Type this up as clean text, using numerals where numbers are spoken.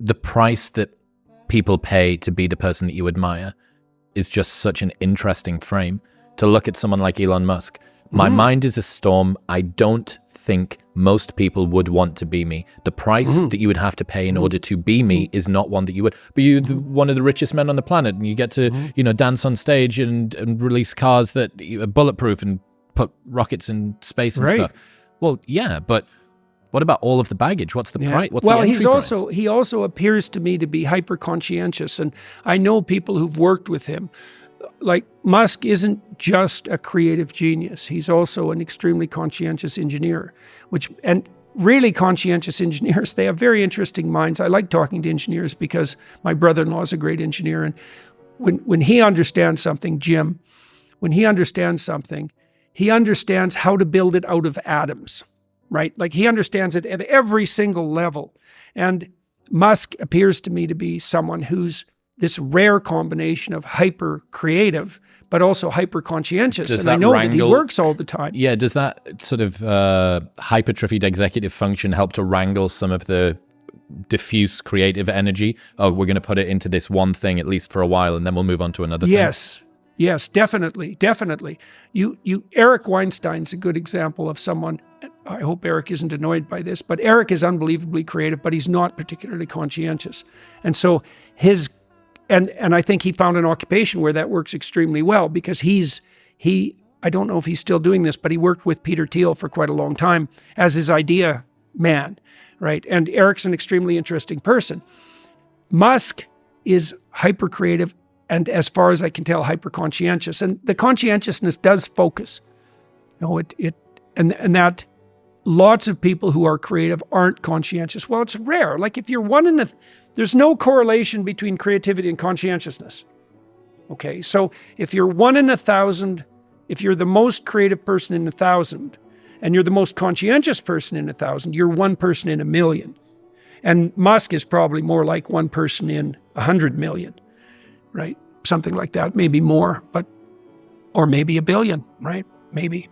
the price that people pay to be the person that you admire is just such an interesting frame to look at someone like Elon Musk. My mind is a storm. I don't think most people would want to be me. The price that you would have to pay in order to be me is not one that you would. But you're one of the richest men on the planet, and you get to, dance on stage and release cars that are bulletproof and put rockets in space and stuff. Well, yeah, but what about all of the baggage? What's the price? What's the entry price? He also appears to me to be hyper conscientious, and I know people who've worked with him. Like, Musk isn't just a creative genius. He's also an extremely conscientious engineer, and really conscientious engineers, they have very interesting minds. I like talking to engineers because my brother-in-law is a great engineer. And when he understands something, Jim, when he understands something, he understands how to build it out of atoms, right? Like, he understands it at every single level. And Musk appears to me to be someone who's this rare combination of hyper creative, but also hyper conscientious. And I know that he works all the time. Yeah. Does that sort of hypertrophied executive function help to wrangle some of the diffuse creative energy? Oh, we're going to put it into this one thing, at least for a while, and then we'll move on to another thing. Yes, definitely. Eric Weinstein's a good example of someone. I hope Eric isn't annoyed by this, but Eric is unbelievably creative, but he's not particularly conscientious. And so And I think he found an occupation where that works extremely well, because I don't know if he's still doing this, but he worked with Peter Thiel for quite a long time as his idea man, right? And Eric's an extremely interesting person. Musk is hyper creative and, as far as I can tell, hyper conscientious. And the conscientiousness does focus. And that lots of people who are creative aren't conscientious. Well, it's rare. Like, if you're there's no correlation between creativity and conscientiousness. Okay, so if you're 1 in 1,000, if you're the most creative person in 1,000, and you're the most conscientious person in 1,000, you're one person in 1,000,000. And Musk is probably more like one person in 100 million, right? Something like that, maybe more, or maybe 1 billion, right? Maybe.